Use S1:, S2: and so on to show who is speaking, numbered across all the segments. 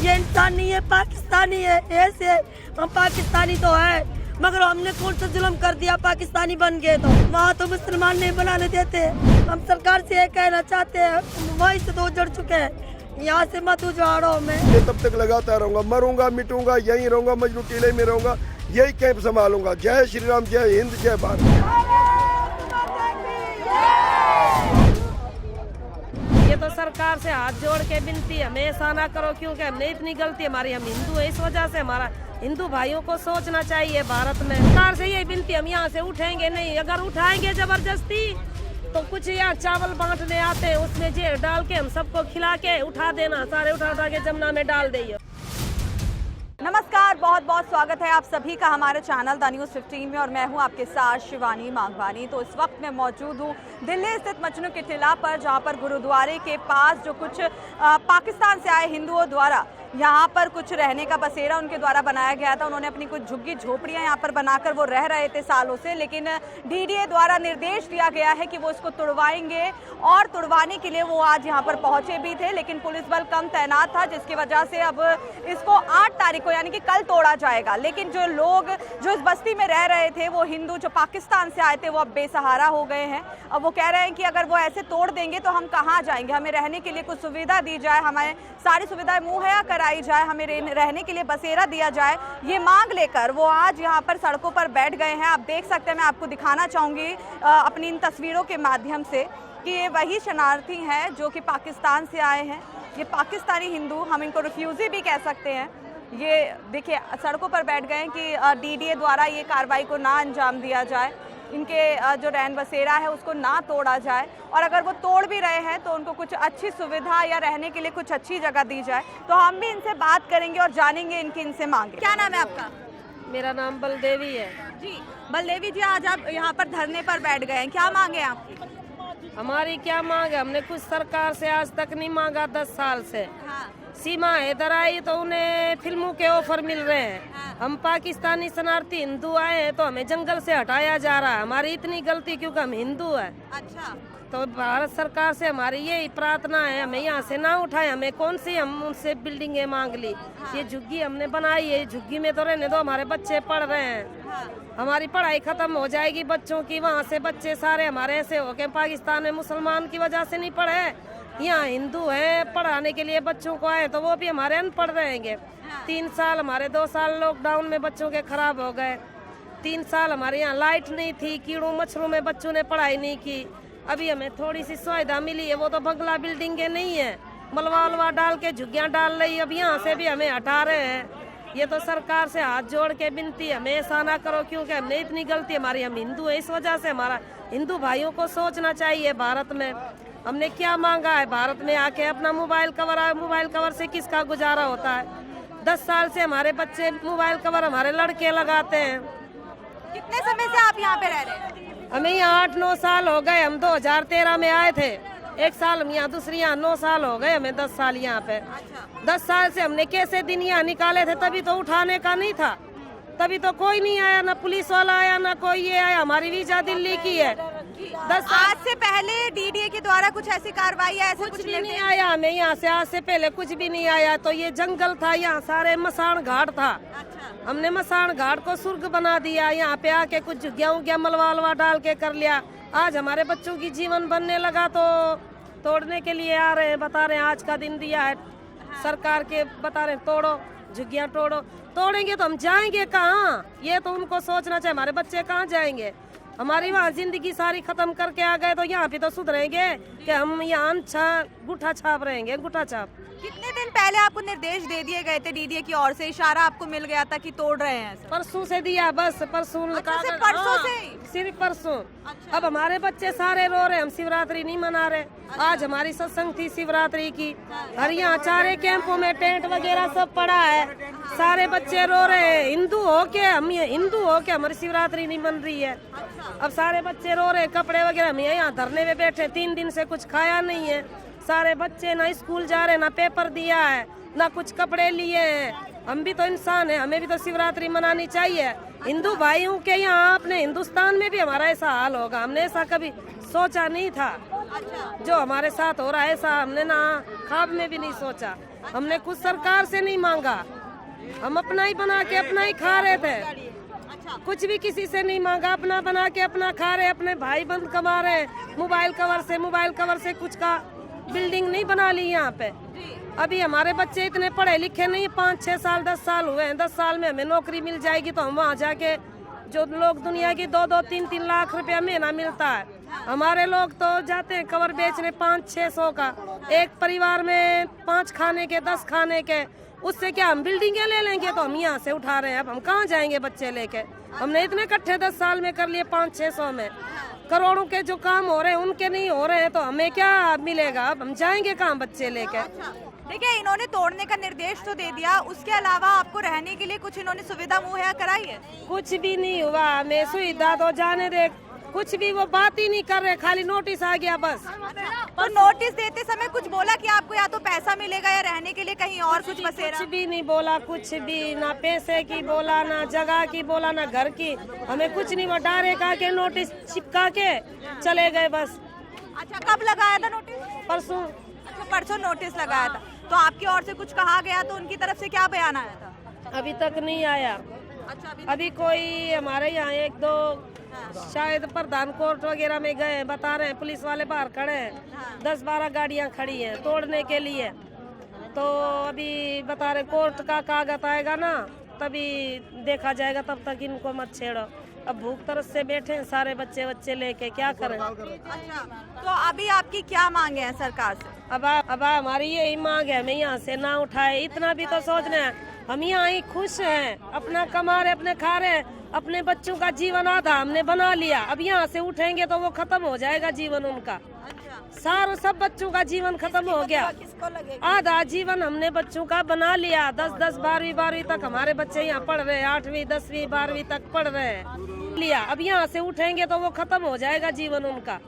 S1: ये इंसान नहीं है, पाकिस्तानी है। ऐसे हम पाकिस्तानी तो है, मगर हमने कौन सा जुल्म कर दिया पाकिस्तानी बन गए? तो वहाँ तो मुसलमान नहीं बनाने देते। हम सरकार से ये कहना चाहते हैं, वहीं से तो उजड़ चुके हैं, यहाँ से मत उजाड़ो। मैं
S2: ये तब तक लगाता रहूंगा, मरूंगा मिटूंगा, यहीं रहूंगा, मजनू टीले में रहूंगा, यही कैंप संभालूंगा। जय श्री राम, जय हिंद, जय भारत।
S3: ये तो सरकार से हाथ जोड़ के विनती है, हमें ऐसा ना करो, क्योंकि हमने इतनी गलती, हमारी, हम हिंदू है, इस वजह से हमारा हिंदू भाइयों को सोचना चाहिए। भारत में सरकार से यही विनती, हम यहाँ से उठेंगे नहीं। अगर उठाएंगे जबरदस्ती तो कुछ यहाँ चावल बांटने आते हैं, उसमें जेल डाल के हम सबको खिला के उठा देना, सारे उठा के जमुना में डाल दिए।
S4: नमस्कार, बहुत बहुत स्वागत है आप सभी का हमारे चैनल द न्यूज़ 15 में, और मैं हूं आपके साथ शिवानी मांगवानी। तो इस वक्त मैं मौजूद हूं दिल्ली स्थित मजनू की टीला पर, जहां पर गुरुद्वारे के पास जो कुछ पाकिस्तान से आए हिंदुओं द्वारा यहाँ पर कुछ रहने का बसेरा उनके द्वारा बनाया गया था। उन्होंने अपनी कुछ झुग्गी झोपड़ियाँ यहाँ पर बनाकर वो रह रहे थे सालों से, लेकिन डीडीए द्वारा निर्देश दिया गया है कि वो इसको तुड़वाएंगे, और तुड़वाने के लिए वो आज यहाँ पर पहुँचे भी थे, लेकिन पुलिस बल कम तैनात था, जिसकी वजह से अब इसको 8 तारीख को यानी कि कल तोड़ा जाएगा। लेकिन जो लोग जो इस बस्ती में रह रहे थे, वो हिंदू जो पाकिस्तान से आए थे, वो अब बेसहारा हो गए हैं। अब वो कह रहे हैं कि अगर वो ऐसे तोड़ देंगे तो हम कहाँ जाएंगे, हमें रहने के लिए कुछ सुविधा दी जाए, हमें सारी सुविधाएं मुहैया कराई जाए, हमें रहने के लिए बसेरा दिया जाए। ये मांग लेकर वो आज यहाँ पर सड़कों पर बैठ गए हैं। आप देख सकते हैं, मैं आपको दिखाना चाहूँगी अपनी इन तस्वीरों के माध्यम से कि ये वही शरणार्थी हैं जो कि पाकिस्तान से आए हैं। ये पाकिस्तानी हिंदू, हम इनको रिफ्यूजी भी कह सकते हैं। ये देखिए सड़कों पर बैठ गए हैं कि डीडीए द्वारा ये कार्रवाई को ना अंजाम दिया जाए, इनके जो रैन बसेरा है उसको ना तोड़ा जाए, और अगर वो तोड़ भी रहे हैं तो उनको कुछ अच्छी सुविधा या रहने के लिए कुछ अच्छी जगह दी जाए। तो हम भी इनसे बात करेंगे और जानेंगे इनकी इनसे मांगे। क्या नाम है आपका?
S3: मेरा नाम बलदेवी है
S4: जी बलदेवी जी, आज आप यहाँ पर धरने पर बैठ गए हैं, क्या मांगे आपकी?
S3: हमारी क्या मांग है? हमने कुछ सरकार से आज तक नहीं मांगा, 10 साल से।
S4: हाँ।
S3: सीमा इधर आई तो उन्हें फिल्मों के ऑफर मिल रहे हैं।
S4: हाँ।
S3: हम पाकिस्तानी शरणार्थी हिंदू आए हैं तो हमें जंगल से हटाया जा रहा है। हमारी इतनी गलती क्योंकि हम हिंदू हैं।
S4: अच्छा,
S3: तो भारत सरकार से हमारी यही प्रार्थना है, हमें यहाँ से ना उठाए। हमें कौन सी हम उनसे बिल्डिंगें मांग ली?
S4: हाँ।
S3: ये झुग्गी हमने बनाई है, झुग्गी में तो रहने दो, हमारे बच्चे पढ़ रहे हैं।
S4: हाँ।
S3: हमारी पढ़ाई खत्म हो जाएगी बच्चों की, वहाँ से बच्चे सारे हमारे ऐसे हो के पाकिस्तान में मुसलमान की वजह से नहीं पढ़े, यहाँ हिंदू हैं, पढ़ाने के लिए बच्चों को आए तो वो भी हमारे अनपढ़ रहेंगे। 3 साल हमारे 2 साल लॉकडाउन में बच्चों के खराब हो गए। 3 साल हमारे यहाँ लाइट नहीं थी, कीड़ों मच्छरों में बच्चों ने पढ़ाई नहीं की। अभी हमें थोड़ी सी सुविधा मिली है, वो तो बंगला बिल्डिंगे नहीं है, मलबा वलबा डाल के झुग्गियाँ डाल रही। अब यहाँ से भी हमें हटा रहे हैं। ये तो सरकार से हाथ जोड़ के विनती है, हमें ऐसा ना करो, क्योंकि हमने इतनी गलती, हमारी, हम हिंदू है, इस वजह से हमारा हिंदू भाइयों को सोचना चाहिए। भारत में हमने क्या मांगा है? भारत में आके अपना मोबाइल कवर से किसका गुजारा होता है? 10 साल से हमारे बच्चे मोबाइल कवर हमारे लड़के लगाते हैं।
S4: कितने समय से आप यहाँ पे रह रहे हैं?
S3: हमें यहाँ 8-9 साल हो गए। हम 2013 में आए थे, 1 साल हम यहाँ, दूसरी यहाँ 9 साल हो गए हमें, 10 साल यहाँ पे। 10 साल से हमने कैसे दिन यहाँ निकाले थे? तभी तो उठाने का नहीं था, तभी तो कोई नहीं आया, ना पुलिस वाला आया, ना कोई ये आया। हमारी वीजा दिल्ली की है। 10
S4: आज से पहले डीडीए के द्वारा कुछ ऐसी कार्रवाई या ऐसे
S3: कुछ भी नहीं आया हमें यहाँ से, आज से पहले कुछ भी नहीं आया। तो ये जंगल था, यहाँ सारे मसान घाट था।
S4: अच्छा।
S3: हमने मसान घाट को स्वर्ग बना दिया, यहाँ पे आके कुछ झुग्गियाँ मलबा वलबा डाल के कर लिया। आज हमारे बच्चों की जीवन बनने लगा तो तोड़ने के लिए आ रहे हैं, बता रहे हैं आज का दिन दिया है सरकार के, बता रहे हैं तोड़ो झुग्गियाँ, तोड़ेंगे तो हम जाएंगे कहाँ? ये तो उनको सोचना चाहिए, हमारे बच्चे कहाँ जाएंगे? हमारी वहाँ जिंदगी सारी खत्म करके आ गए तो यहाँ पे तो सुधरेंगे कि हम यहाँ गुठा छाप रहेंगे, गुठा छाप।
S4: कितने दिन पहले आपको निर्देश दे दिए गए थे डीडीए की ओर से, इशारा आपको मिल गया था कि तोड़ रहे हैं?
S3: परसों से दिया, बस परसों।
S4: अच्छा, सिर्फ परसों से?
S3: सिर्फ परसों।
S4: अच्छा।
S3: अब हमारे बच्चे सारे रो रहे, हम शिवरात्रि नहीं मना रहे। आज हमारी सत्संग थी शिवरात्रि की, और यहाँ 4 कैंपों में टेंट वगैरह सब पड़ा है, सारे बच्चे रो रहे हैं। हिंदू हो के हम, हिंदू हो के हमारी शिवरात्रि नहीं बन रही है। अब सारे बच्चे रो रहे, कपड़े वगैरह, हम यहाँ धरने में बैठे, 3 दिन से कुछ खाया नहीं है। सारे बच्चे ना स्कूल जा रहे, ना पेपर दिया है, ना कुछ कपड़े लिए हैं। हम भी तो इंसान हैं, हमें भी तो शिवरात्रि मनानी चाहिए। हिंदू भाइयों के यहाँ अपने हिंदुस्तान में भी हमारा ऐसा हाल होगा, हमने ऐसा कभी सोचा नहीं था। जो हमारे साथ हो रहा है ऐसा हमने ना ख्वाब में भी नहीं सोचा। हमने कुछ सरकार से नहीं मांगा, हम अपना ही बना के अपना ही खा रहे थे। कुछ भी किसी से नहीं मांगा, अपना बना के अपना खा रहे। अपने भाई बंद कमा रहे मोबाइल कवर से कुछ का बिल्डिंग नहीं बना ली यहाँ पे। अभी हमारे बच्चे इतने पढ़े लिखे नहीं, 5-6 साल 10 साल हुए हैं। 10 साल में हमें नौकरी मिल जाएगी तो हम वहाँ जाके, जो लोग दुनिया की 2-2, 3-3 लाख रुपया महीना मिलता है, हमारे लोग तो जाते हैं कवर बेचने 500-600 का। एक परिवार में 5 खाने के 10 खाने के, उससे क्या हम बिल्डिंगें ले लेंगे? तो हम यहाँ से उठा रहे हैं। अब हम कहाँ जाएंगे बच्चे लेके? हमने इतने इकट्ठे 10 साल में कर लिए, 500-600 में। करोड़ों के जो काम हो रहे हैं उनके नहीं हो रहे हैं, तो हमें क्या मिलेगा? अब हम जाएंगे कहाँ बच्चे लेके?
S4: ठीक है, इन्होंने तोड़ने का निर्देश तो दे दिया, उसके अलावा आपको रहने के लिए कुछ इन्होंने सुविधा मुहैया कराई है?
S3: कुछ भी नहीं हुआ हमें, सुविधा तो जाने दे, कुछ भी वो बात ही नहीं कर रहे, खाली नोटिस आ गया बस।
S4: तो नोटिस देते समय कुछ बोला कि आपको या तो पैसा मिलेगा या रहने के लिए कहीं और कुछ बसेरा?
S3: कुछ भी नहीं बोला, कुछ भी ना पैसे की बोला, ना जगह की बोला, ना घर की, हमें कुछ नहीं। वो डायरेक्ट आके नोटिस चिपका के चले गए बस।
S4: अच्छा, कब लगाया था नोटिस?
S3: परसों।
S4: अच्छा, परसों नोटिस लगाया था। तो आपकी ओर से कुछ कहा गया तो उनकी तरफ से क्या बयान आया था?
S3: अभी तक नहीं आया।
S4: अच्छा,
S3: अभी कोई हमारे यहाँ 1-2 शायद प्रधान कोर्ट वगैरह में गए, बता रहे हैं पुलिस वाले बाहर खड़े हैं, 10-12 गाड़ियाँ खड़ी हैं तोड़ने के लिए। तो अभी बता रहे कोर्ट का कागज आएगा ना तभी देखा जाएगा, तब तक इनको मत छेड़ो। अब भूख तरस से बैठे हैं सारे बच्चे लेके, क्या करें?
S4: अच्छा, तो अभी आपकी क्या मांगे हैं सरकार से?
S3: अब हमारी यही मांग है, हमें यहाँ से ना उठाए। इतना भी तो सोचना है, हम यहाँ ही खुश हैं, अपना कमा रहे, अपने खा रहे, अपने बच्चों का जीवन आधा हमने बना लिया। अब यहाँ से उठेंगे तो वो खत्म हो जाएगा जीवन उनका। सारे सब बच्चों का जीवन खत्म हो गया। आधा जीवन हमने बच्चों का बना लिया। 10-10, 12वीं तक हमारे बच्चे यहाँ पढ़ रहे हैं, 8वीं, 10वीं, 12वीं तक पढ़ रहे हैं लिया। अब यहाँ से उठेंगे तो वो खत्म हो जाएगा जीवन उनका।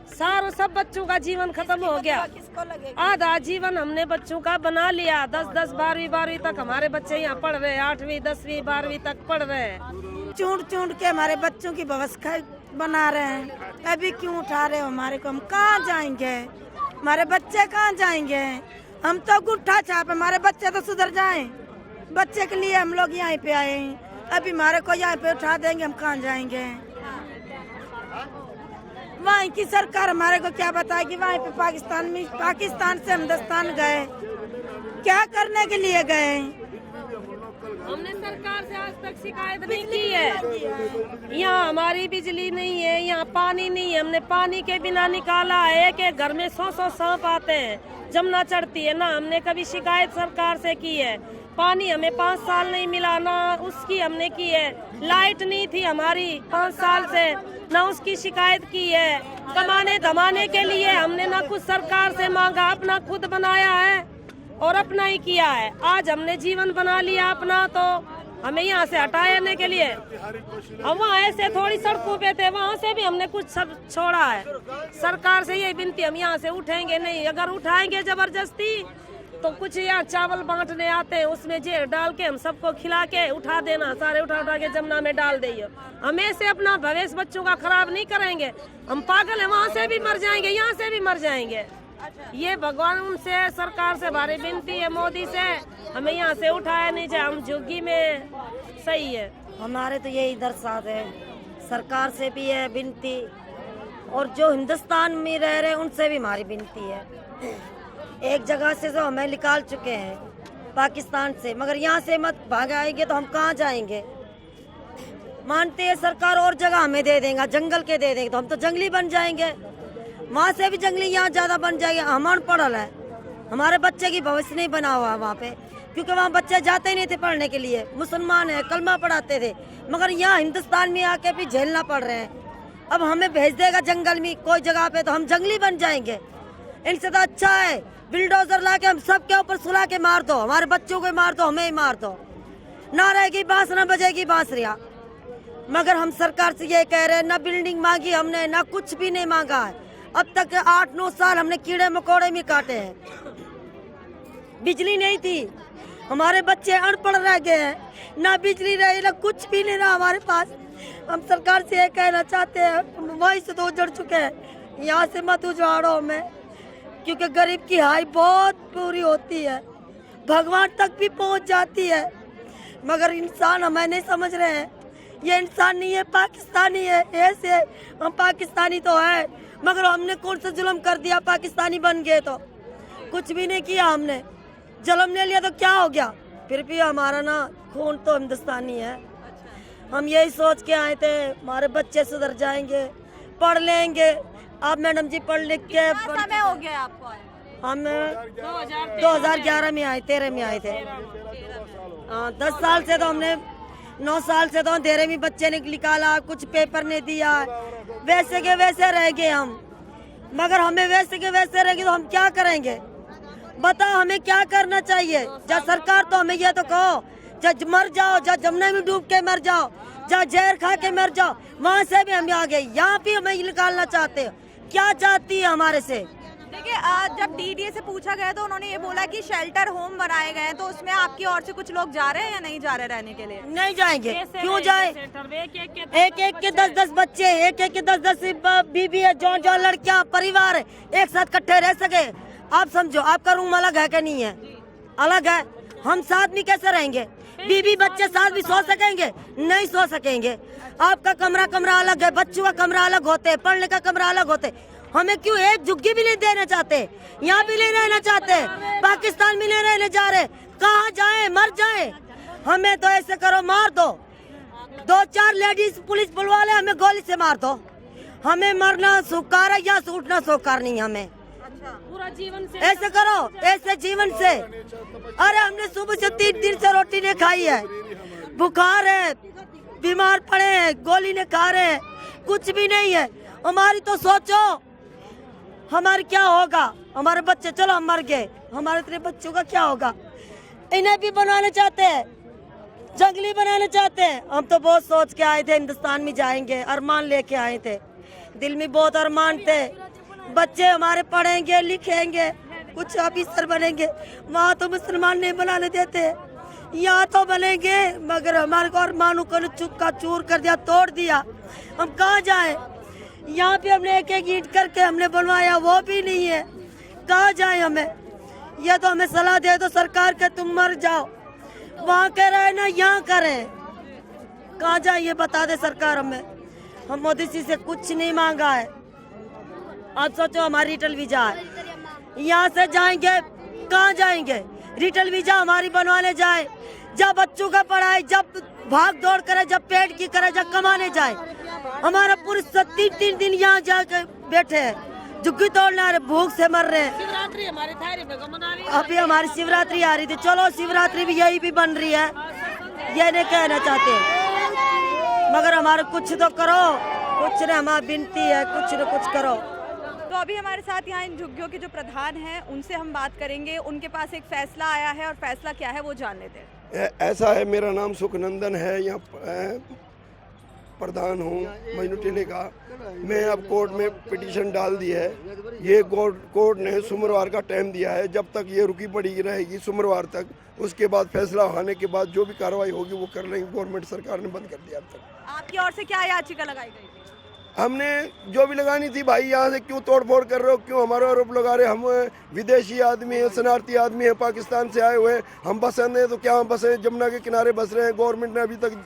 S3: सारे सब बच्चों का जीवन खत्म हो गया। आधा जीवन हमने बच्चों का बना लिया। 10-10, 12वीं तक हमारे बच्चे यहाँ पढ़ रहे हैं, 8वीं, 10वीं, 12वीं तक पढ़ रहे हैं।
S1: चूंड के हमारे बच्चों की व्यवस्था बना रहे हैं। अभी क्यों उठा रहे हो हमारे को? हम कहाँ जाएंगे? हमारे बच्चे कहाँ जाएंगे? हम तो गुट्ठा छाप, हमारे बच्चे तो सुधर जाएं। बच्चे के लिए हम लोग यहाँ पे आए हैं। अभी हमारे को यहाँ पे उठा देंगे, हम कहाँ जाएंगे? वहाँ की सरकार हमारे को क्या बताएगी? वहाँ पे पाकिस्तान से हिंदुस्तान गए, क्या करने के लिए गए?
S3: हमने सरकार से आज तक शिकायत नहीं की है। यहाँ हमारी बिजली नहीं है, यहाँ पानी नहीं है, हमने पानी के बिना निकाला है कि घर में 100 सांप आते हैं, जमुना चढ़ती है ना। हमने कभी शिकायत सरकार से की है? पानी हमें 5 साल नहीं मिला ना, उसकी हमने की है। लाइट नहीं थी हमारी 5 साल से, ना उसकी शिकायत की है। कमाने धमाने के लिए हमने ना कुछ सरकार से मांगा, अपना खुद बनाया है और अपना ही किया है। आज हमने जीवन बना लिया अपना, तो हमें यहाँ से हटाने के लिए, हम वहाँ ऐसे थोड़ी सड़कों पे थे, वहाँ से भी हमने कुछ सब छोड़ा है। सरकार से यही विनती, हम यहाँ से उठेंगे नहीं। अगर उठाएंगे जबरदस्ती तो कुछ यहाँ चावल बांटने आते हैं, उसमें जेर डाल के हम सबको खिला के उठा देना, सारे उठा के जमुना में डाल देंगे। हम ऐसे अपना भविष्य बच्चों का खराब नहीं करेंगे। हम पागल है, वहाँ से भी मर जाएंगे, यहाँ से भी मर जाएंगे। ये भगवान उनसे, सरकार से भारी विनती है, मोदी से, हमें यहाँ से उठाया नहीं जाए। हम झुग्गी में सही है।
S1: हमारे तो यही दरसात है, सरकार से भी है विनती, और जो हिंदुस्तान में रह रहे हैं उनसे भी हमारी विनती है। एक जगह से तो हमें निकाल चुके हैं, पाकिस्तान से, मगर यहाँ से मत भाग आएंगे तो हम कहाँ जाएंगे? मानते हैं सरकार और जगह हमें दे देगा, जंगल के दे देंगे तो हम तो जंगली बन जाएंगे। वहाँ से भी जंगली यहाँ ज्यादा बन जाएंगे। हम अनपढ़ है, हमारे बच्चे की भविष्य नहीं बना हुआ वहाँ पे, क्योंकि वहाँ बच्चे जाते ही नहीं थे पढ़ने के लिए। मुसलमान है, कलमा पढ़ाते थे, मगर यहाँ हिंदुस्तान में आके भी झेलना पड़ रहे हैं। अब हमें भेज देगा जंगल में कोई जगह पे तो हम जंगली बन जाएंगे। इनसे तो अच्छा है बिल्डोजर ला के हम सबके ऊपर सुला के मार दो, हमारे बच्चों को मार दो, हमें ही मार दो, ना रहेगी बांस ना बजेगी बांसुरिया। मगर हम सरकार से ये कह रहे हैं, ना बिल्डिंग मांगी हमने, ना कुछ भी नहीं मांगा है। अब तक 8-9 साल हमने कीड़े मकोड़े में काटे हैं। बिजली नहीं थी, हमारे बच्चे अनपढ़ रह गए हैं, ना बिजली रही ना कुछ भी नहीं रहा हमारे पास। हम सरकार से ये कहना चाहते हैं, वहीं से तो उजड़ चुके हैं, यहाँ से मत उजाड़ो हमें, क्योंकि गरीब की हाई बहुत बुरी होती है। भगवान तक भी पहुंच जाती है, मगर इंसान हमें नहीं समझ रहे हैं। ये इंसान नहीं है, पाकिस्तानी है। ऐसे हम पाकिस्तानी तो है, मगर हमने कौन सा जुल्म कर दिया? पाकिस्तानी बन गए तो कुछ भी नहीं किया हमने। जुल्म ले लिया तो क्या हो गया? फिर भी हमारा ना खून तो हिंदुस्तानी है। हम यही सोच के आए थे हमारे बच्चे सुधर जाएंगे, पढ़ लेंगे। आप मैडम जी पढ़ लिख के
S4: समय हो गया आपको आए?
S1: हम 2011 में आए, 13 में आए थे। 10 साल से तो हमने 9 साल से तो अंधेरे में बच्चे ने निकाला, कुछ पेपर नहीं दिया, वैसे के वैसे रह गए हम। मगर हमें वैसे के वैसे रह गए तो हम क्या करेंगे? बताओ हमें क्या करना चाहिए? जब सरकार तो हमें ये तो कहो, जब मर जाओ, जब जमुना में डूब के मर जाओ, जब जहर खा के मर जाओ, वहाँ से भी हम आ गए, यहाँ भी हमें निकालना चाहते हो। क्या चाहती है हमारे से?
S4: देखिए, जब डीडीए से पूछा गया तो उन्होंने ये बोला कि शेल्टर होम बनाए गए हैं, तो उसमें आपकी ओर से कुछ लोग जा रहे हैं या नहीं जा रहे रहने के लिए?
S1: नहीं जाएंगे, क्यों जाए? एक एक के 10-10 बच्चे, एक एक के 10-10 बीबी है, जो लड़कियां, परिवार है, एक साथ इकट्ठे रह सके। आप समझो, आपका रूम अलग है क्या? नहीं है, अलग है। हम साथ में कैसे रहेंगे? बीबी बच्चे साथ भी सो सकेंगे? नहीं सो सकेंगे। आपका कमरा अलग है, बच्चों का कमरा अलग होते, पढ़ने का कमरा अलग होते। हमें क्यों एक झुग्गी भी नहीं देना चाहते? यहाँ भी नहीं रहना चाहते, पाकिस्तान में नहीं रहने जा रहे। कहाँ जाए? मर जाए। हमें तो ऐसे करो, मार दो, 2-4 लेडीज पुलिस बुलवा ले, हमें गोली से मार दो। हमें मरना स्वीकार है या उठना स्वीकार नहीं। हमें
S3: पूरा जीवन से
S1: ऐसे करो, ऐसे जीवन से। अरे हमने सुबह से 3 दिन से रोटी नहीं खाई है, बुखार है, बीमार पड़े हैं, गोली नहीं खा रहे हैं, कुछ भी नहीं है। हमारी तो सोचो, हमारे क्या होगा? हमारे बच्चे, चलो हम मर गए, हमारे इतने बच्चों का क्या होगा? इन्हें भी बनाना चाहते हैं, जंगली बनाना चाहते हैं। हम तो बहुत सोच के आए थे, हिंदुस्तान में जाएंगे, अरमान लेके आए थे, दिल में बहुत अरमान थे। बच्चे हमारे पढ़ेंगे, लिखेंगे, कुछ ऑफिसर बनेंगे। वहाँ तो मुसलमान नहीं बनाने देते, यहाँ तो बनेंगे, मगर हमारे को अरमानों को चुक्का चूर कर दिया, तोड़ दिया। हम कहाँ जाए? यहाँ पे हमने एक एक ईंट करके हमने बनवाया, वो भी नहीं है। कहाँ जाए हमें? ये तो हमें सलाह दे तो सरकार के, तुम मर जाओ, वहाँ कह रहे ना यहाँ करें। कहाँ जाए ये बता दे सरकार हमें। हम मोदी जी से कुछ नहीं मांगा है। आप सोचो, हमारी रिटल वीजा है, यहाँ से जाएंगे, कहाँ जाएंगे? रिटल वीजा हमारी बनवाने जाए, जब बच्चों का पढ़ाई, जब भाग दौड़ करे, जब पेट की करे, जब कमाने जाए। हमारा पुरुष 3 दिन यहाँ जाकर बैठे हैं, झुग्गी तोड़ना रहे, भूख से मर रहे हैं।
S3: शिवरात्रि हमारी मना रही है।
S1: अभी हमारी शिवरात्रि आ रही थी, चलो शिवरात्रि भी यही भी बन रही है, ये नहीं कहना चाहते, मगर हमारे कुछ तो करो, कुछ न, हमारी विनती है, कुछ न कुछ करो।
S4: तो अभी हमारे साथ यहाँ इन झुग्गियों के जो प्रधान हैं, उनसे हम बात करेंगे। उनके पास एक फैसला आया है और फैसला क्या है वो जान लेते हैं।
S2: ऐसा है, मेरा नाम सुखनंदन है, यहाँ प्रधान हूँ मजनू टीले का। मैं अब कोर्ट में पिटीशन डाल दी है। ये कोर्ट ने सोमवार का टाइम दिया है, जब तक ये रुकी पड़ी रहेगी सोमवार तक। उसके बाद फैसला होने के बाद जो भी कार्रवाई होगी वो कर लेंगे। गवर्नमेंट सरकार ने बंद कर दिया अब तक।
S4: आपकी ओर से क्या याचिका लगाई गई थी?
S2: हमने जो भी लगानी थी, भाई यहाँ से क्यों तोड़फोड़ कर रहे हो, क्यों हमारा आरोप लगा रहे? हम विदेशी आदमी हैं, शरणार्थी आदमी हैं, पाकिस्तान से आए हुए, हम बसंद हैं तो क्या हम बसे? जमुना के किनारे बस रहे हैं। गवर्नमेंट ने अभी तक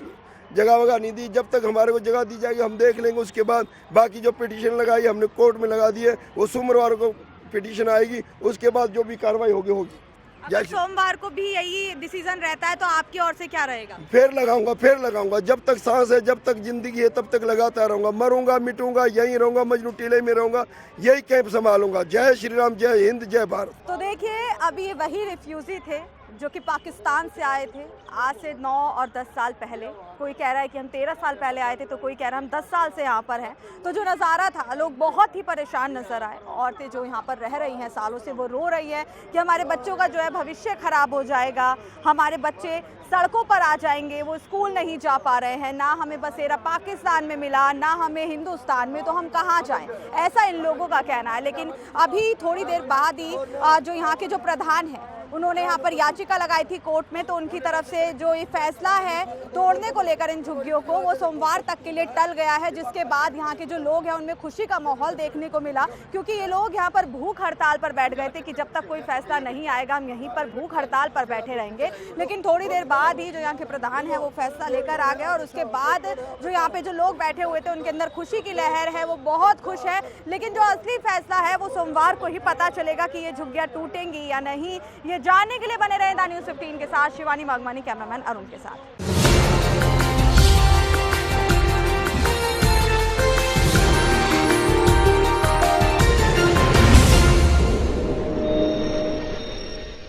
S2: जगह वगह नहीं दी। जब तक हमारे को जगह दी जाएगी हम देख लेंगे। उसके बाद बाकी जो पिटीशन लगाई हमने कोर्ट में लगा दी है, वो सोमवार को पिटीशन आएगी, उसके बाद जो भी कार्रवाई होगी होगी।
S4: अगर सोमवार को भी यही डिसीजन रहता है तो आपकी ओर से क्या रहेगा?
S2: फिर लगाऊंगा, जब तक सांस है, जब तक जिंदगी है, तब तक लगाता रहूंगा। मरूंगा मिटूंगा, यहीं रहूंगा, मजनू टीले में रहूंगा, यही कैंप संभालूंगा। जय श्री राम, जय हिंद, जय भारत।
S4: तो देखिए, अभी ये वही रिफ्यूजी थे जो कि पाकिस्तान से आए थे आज से 9 और 10 साल पहले। कोई कह रहा है कि हम 13 साल पहले आए थे, तो कोई कह रहा है हम 10 साल से यहाँ पर हैं। तो जो नज़ारा था, लोग बहुत ही परेशान नजर आए। औरतें जो यहाँ पर रह रही हैं सालों से, वो रो रही है कि हमारे बच्चों का जो है भविष्य खराब हो जाएगा, हमारे बच्चे सड़कों पर आ जाएंगे, वो स्कूल नहीं जा पा रहे हैं, ना हमें बसेरा पाकिस्तान में मिला, ना हमें हिंदुस्तान में, तो हम कहाँ जाएं? ऐसा इन लोगों का कहना है। लेकिन अभी थोड़ी देर बाद ही जो यहाँ के जो प्रधान हैं उन्होंने यहाँ पर याचिका लगाई थी कोर्ट में, तो उनकी तरफ से जो ये फैसला है तोड़ने को लेकर इन झुग्गियों को, वो सोमवार तक के लिए टल गया है, जिसके बाद यहाँ के जो लोग हैं उनमें खुशी का माहौल देखने को मिला, क्योंकि ये लोग यहाँ पर भूख हड़ताल पर बैठ गए थे कि जब तक कोई फैसला नहीं आएगा हम यहीं पर भूख हड़ताल पर बैठे रहेंगे। लेकिन थोड़ी देर बाद ही जो यहाँ के प्रधान है वो फैसला लेकर आ गए और उसके बाद जो यहाँ पे जो लोग बैठे हुए थे उनके अंदर खुशी की लहर है, वो बहुत खुश है। लेकिन जो असली फैसला है वो सोमवार को ही पता चलेगा कि ये झुग्गियां टूटेंगी या नहीं। ये जानने के लिए बने रहे द न्यूज़ 15 के साथ शिवानी मांगवानी, कैमरामैन अरुण के साथ।